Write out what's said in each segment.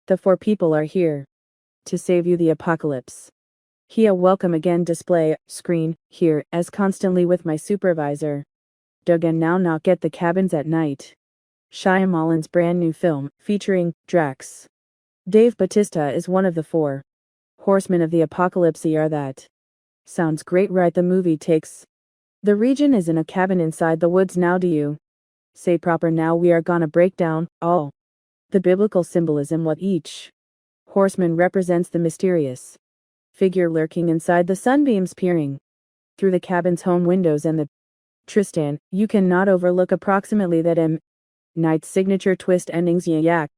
The four people are here to save you the apocalypse. Here, welcome again display, screen, here, as constantly with my supervisor. Doug and now knock at the cabins at night. Shyamalan's brand new film, featuring Drax. Dave Bautista is one of the four horsemen of the apocalypse. Are that? Sounds great, right? The movie takes the region is in a cabin inside the woods. Now do you say proper? Now we are gonna break down all the biblical symbolism. What each horseman represents, the mysterious figure lurking inside the sunbeams peering through the cabin's home windows, and the Tristan, you cannot overlook approximately that night's signature twist endings. Yak.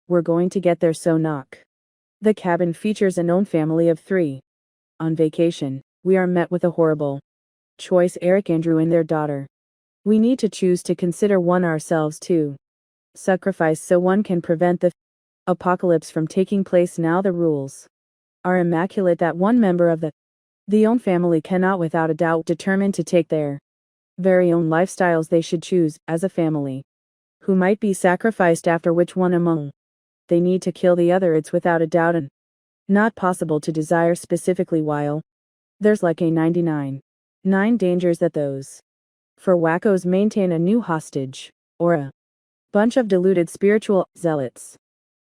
We're going to get there, so knock. The cabin features a known family of three. On vacation, we are met with a horrible choice: Eric, Andrew, and their daughter. We need to choose to consider one ourselves to sacrifice so one can prevent the apocalypse from taking place. Now the rules are immaculate that one member of the own family cannot without a doubt determine to take their very own lifestyles. They should choose, as a family, who might be sacrificed, after which one among they need to kill the other. It's without a doubt and not possible to desire specifically, while there's like a 99 dangers that those four wackos maintain a new hostage, or a bunch of deluded spiritual zealots.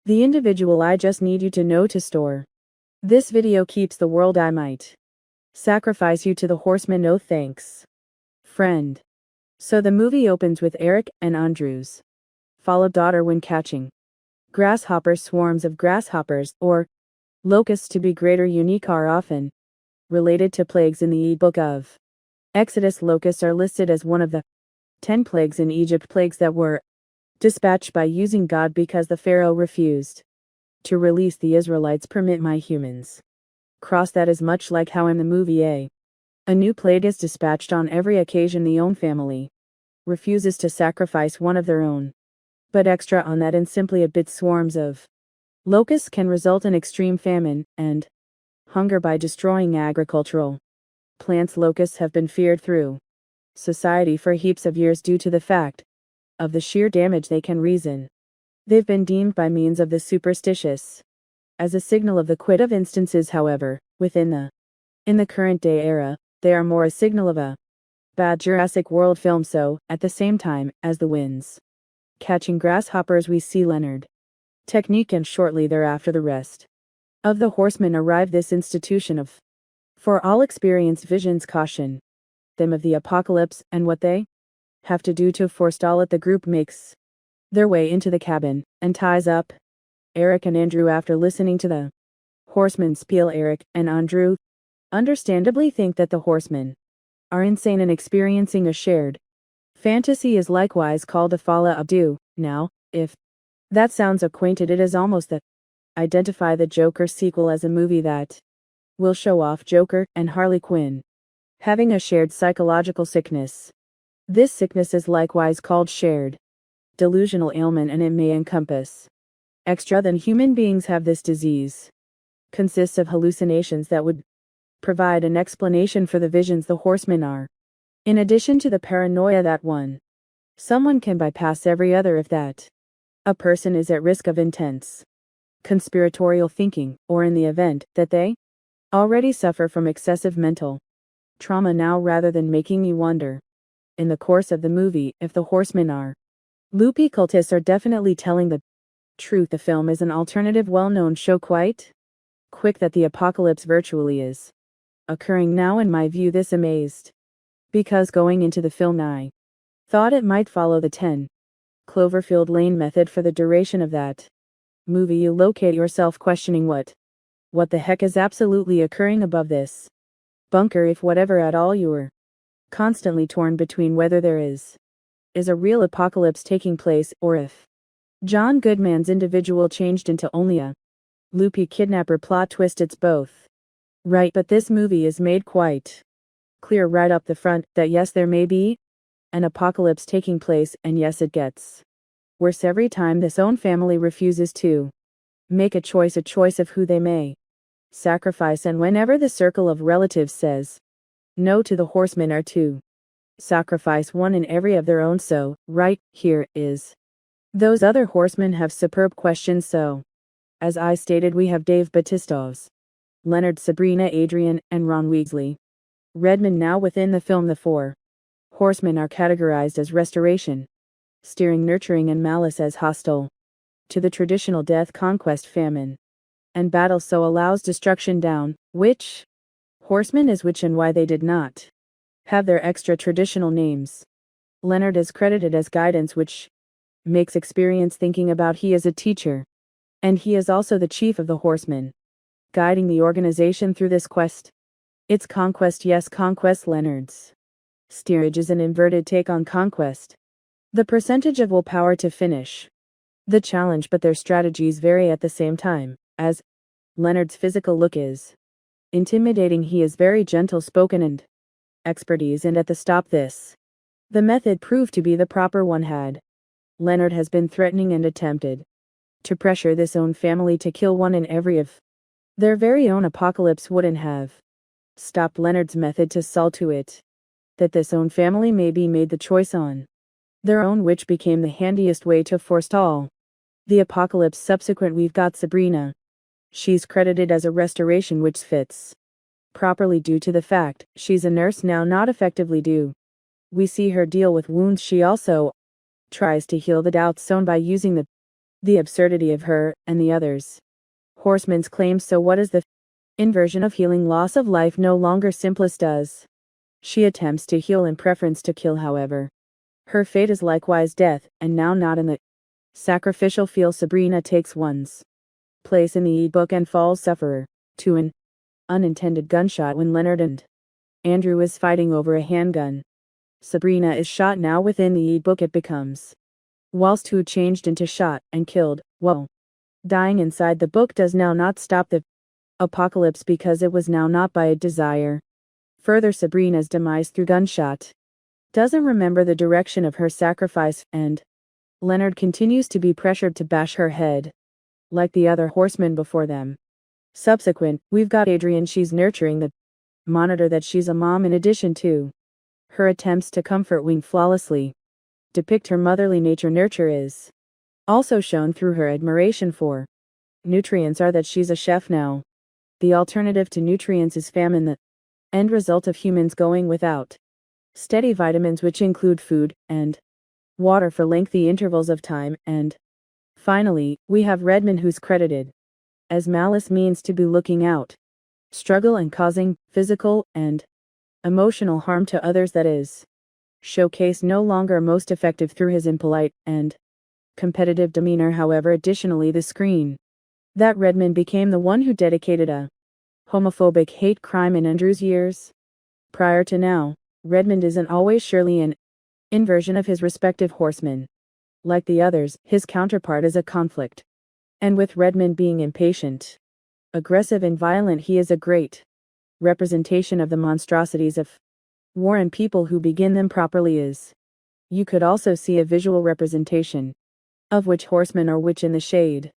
The individual I just need you to know to store this video keeps the world. I might sacrifice you to the horsemen. No thanks, friend. So the movie opens with Eric and Andrew's followed daughter when catching grasshoppers. Swarms of grasshoppers, or locusts to be greater unique, are often related to plagues in the book of Exodus. Locusts are listed as one of the 10 plagues in Egypt, plagues that were dispatched by using God because the Pharaoh refused to release the Israelites. Permit my humans cross. That is much like how in the movie a new plague is dispatched on every occasion. The own family refuses to sacrifice one of their own, but extra on that, and simply a bit. Swarms of locusts can result in extreme famine and hunger by destroying agricultural plants. Locusts have been feared through society for heaps of years due to the fact of the sheer damage they can reason. They've been deemed by means of the superstitious as a signal of the quit of instances. However, in the current day era, they are more a signal of a bad Jurassic World film. So, at the same time as the winds catching grasshoppers, we see Leonard technique, and shortly thereafter the rest of the horsemen arrive. This institution of for all experienced visions caution them of the apocalypse and what they have to do to forestall it. The group makes their way into the cabin and ties up Eric and Andrew. After listening to the horsemen spiel, Eric and Andrew understandably think that the horsemen are insane and experiencing a shared fantasy is likewise called a fala abdu. Now, if that sounds acquainted, it is almost that identify the Joker sequel as a movie that will show off Joker and Harley Quinn having a shared psychological sickness. This sickness is likewise called shared delusional ailment, and it may encompass extra than human beings have. This disease consists of hallucinations that would provide an explanation for the visions the horsemen are. In addition to the paranoia that someone can bypass every other if that a person is at risk of intense conspiratorial thinking, or in the event that they already suffer from excessive mental trauma. Now, rather than making you wonder in the course of the movie if the horsemen are loopy cultists or definitely telling the truth, the film is an alternative well-known show quite quick that the apocalypse virtually is occurring now. In my view, this amazed because going into the film I thought it might follow the 10 Cloverfield Lane method for the duration of that movie. You locate yourself questioning what the heck is absolutely occurring above this bunker, if whatever at all. You're constantly torn between whether there is a real apocalypse taking place, or if John Goodman's individual changed into only a loopy kidnapper. Plot twist, it's both. Right, but this movie is made quite clear right up the front that yes, there may be an apocalypse taking place, and yes, it gets worse every time this own family refuses to make a choice of who they may sacrifice, and whenever the circle of relatives says no to the horsemen are to sacrifice one in every of their own. So, right here is those other horsemen have superb questions. So, As I stated, we have Dave Bautista's, Leonard, Sabrina, Adrian, and Ron Weasley. Redmond. Now within the film, the four horsemen are categorized as restoration, steering, nurturing, and malice as hostile to the traditional death, conquest, famine, and battle, so allows destruction down. Which horseman is which and why they did not have their extra traditional names. Leonard is credited as guidance, which makes experience thinking about he is a teacher, and he is also the chief of the horsemen, guiding the organization through this quest. It's conquest, yes, conquest. Leonard's steerage is an inverted take on conquest, the percentage of willpower to finish the challenge, but their strategies vary at the same time. As Leonard's physical look is intimidating, he is very gentle spoken and expertise, and at the stop this the method proved to be the proper one. Had Leonard has been threatening and attempted to pressure this own family to kill one in every of their very own, apocalypse wouldn't have stopped Leonard's method to saw to it that this own family may be made the choice on their own, which became the handiest way to forestall the apocalypse. Subsequent, we've got Sabrina. She's credited as a restoration, which fits properly due to the fact she's a nurse now, not effectively do we see her deal with wounds. She also tries to heal the doubts sown by using the absurdity of her and the others horsemen's claims. So what is the inversion of healing? Loss of life, no longer. Simplest does she attempts to heal in preference to kill. However, her fate is likewise death, and now not in the sacrificial field. Sabrina takes one's place in the e-book and falls sufferer to an unintended gunshot when Leonard and Andrew is fighting over a handgun. Sabrina is shot. Now within the e-book it becomes whilst who changed into shot and killed. Well, dying inside the book does now not stop the apocalypse, because it was now not by a desire. Further, Sabrina's demise through gunshot doesn't remember the direction of her sacrifice, and Leonard continues to be pressured to bash her head like the other horsemen before them. Subsequent, we've got Adrian. She's nurturing the monitor that she's a mom, in addition to her attempts to comfort Wing flawlessly depict her motherly nature. Nurture is also shown through her admiration for nutrients, are that she's a chef now. The alternative to nutrients is famine, the end result of humans going without steady vitamins, which include food and water for lengthy intervals of time. And finally, we have Redmond, who's credited as malice, means to be looking out, struggle, and causing physical and emotional harm to others, that is showcased no longer most effective through his impolite and competitive demeanor. However, additionally, the screen that Redmond became the one who dedicated a homophobic hate crime in Andrew's years prior to now. Redmond isn't always surely an inversion of his respective horsemen. Like the others, his counterpart is a conflict. And with Redmond being impatient, aggressive, and violent, he is a great representation of the monstrosities of war and people who begin them properly. Is you could also see a visual representation of which horsemen are which in the shade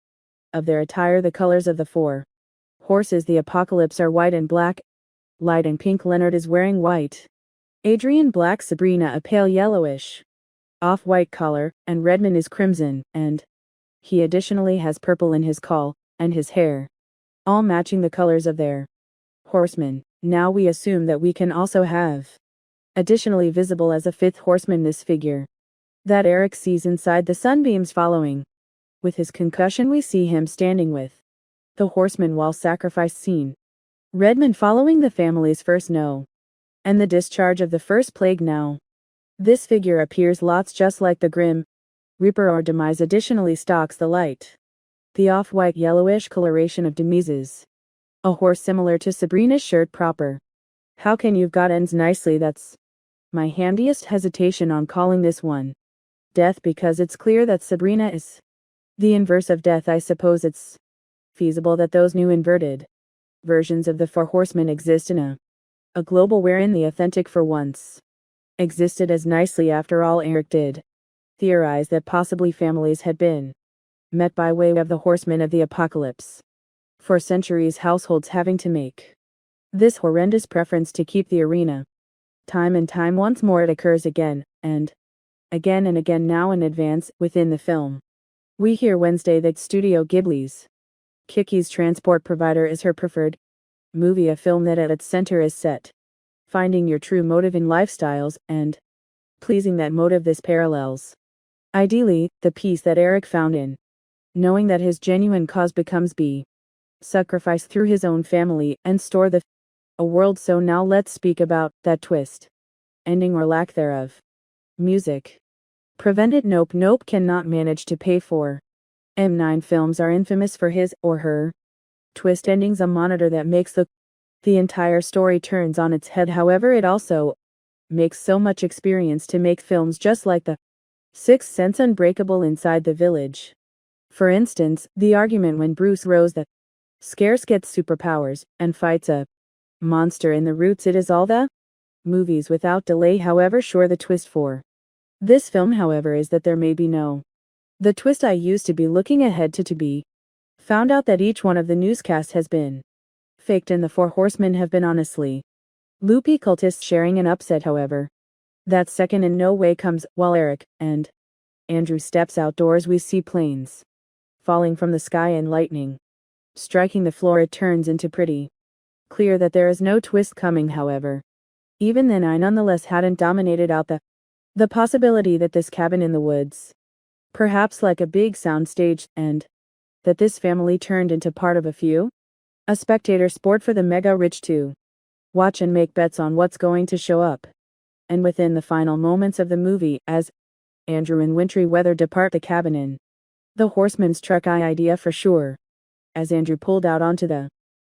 of their attire. The colors of the four horses the apocalypse are white and black, light and pink. Leonard is wearing white, Adrian black, Sabrina a pale yellowish off-white collar, and Redmond is crimson, and he additionally has purple in his caul and his hair, all matching the colors of their horsemen. Now we assume that we can also have additionally visible as a fifth horseman this figure that Eric sees inside the sunbeams following. With his concussion, we see him standing with the horseman while sacrifice scene. Redmond following the family's first no and the discharge of the first plague. Now this figure appears lots just like the Grim Reaper or Demise. Additionally stalks the light, the off-white yellowish coloration of Demise's a horse similar to Sabrina's shirt proper. How can you've got ends nicely? That's my handiest hesitation on calling this one death, because it's clear that Sabrina is the inverse of death. I suppose it's feasible that those new inverted versions of the four horsemen exist in a global wherein the authentic for once existed as nicely. After all, Eric did theorize that possibly families had been met by way of the horsemen of the apocalypse. For centuries, households having to make this horrendous preference to keep the arena. Time and time once more it occurs again, and again now in advance. Within the film, we hear Wednesday that Studio Ghibli's Kiki's transport provider is her preferred movie, a film that at its center is set. Finding your true motive in lifestyles and pleasing that motive. This parallels, ideally, the peace that Eric found in knowing that his genuine cause becomes be sacrifice through his own family and store the a world. So now let's speak about that twist, ending or lack thereof. Music. Prevent it. Nope cannot manage to pay for. M9 films are infamous for his or her twist endings, a monitor that makes the entire story turns on its head. However, it also makes so much experience to make films just like The Sixth Sense unbreakable inside the village. For instance, the argument when Bruce Rose that scarce gets superpowers and fights a monster in the roots. It is all the movies without delay. However, sure, the twist for this film, however, is that there may be no the twist. I used to be looking ahead to be found out that each one of the newscasts has been faked and the four horsemen have been honestly loopy cultists sharing an upset. However, that second in no way comes while Eric and Andrew steps outdoors. We see planes falling from the sky and lightning striking the floor. It turns into pretty clear that there is no twist coming. However, even then I nonetheless hadn't dominated out the possibility that this cabin in the woods, perhaps like a big sound stage, and that this family turned into part of a spectator sport for the mega rich to watch and make bets on what's going to show up. And within the final moments of the movie, as Andrew and wintry weather depart the cabin in the horseman's truck, idea for sure, as Andrew pulled out onto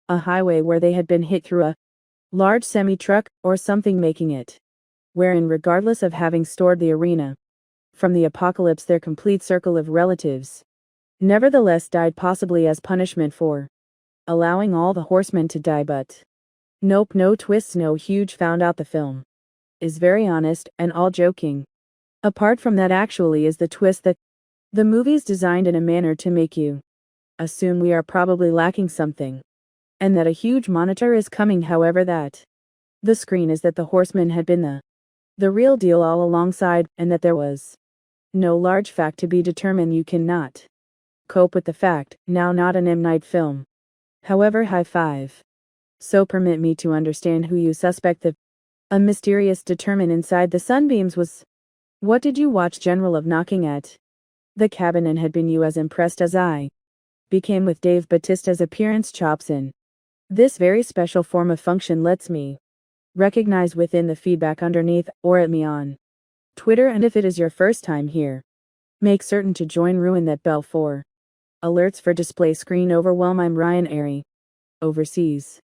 a highway where they had been hit through a large semi-truck or something, making it wherein, regardless of having stored the arena from the apocalypse, their complete circle of relatives nevertheless died, possibly as punishment for allowing all the horsemen to die. But nope, no twists, no huge found out. The film is very honest, and all joking apart from that, actually is the twist that the movie's designed in a manner to make you assume we are probably lacking something, and that a huge monitor is coming. However, that the screen is that the horsemen had been the real deal all alongside, and that there was no large fact to be determined. You cannot cope with the fact, now not an M. Night film. However, high five. So permit me to understand who you suspect a mysterious determinant inside the sunbeams was. What did you watch, General, of knocking at the cabin, and had been you as impressed as I became with Dave Bautista's appearance? Chops in this very special form of function lets me recognize within the feedback underneath or at me on Twitter, and if it is your first time here, make certain to join ruin that bell for alerts for display screen overwhelm. I'm Ryan Airy. Overseas.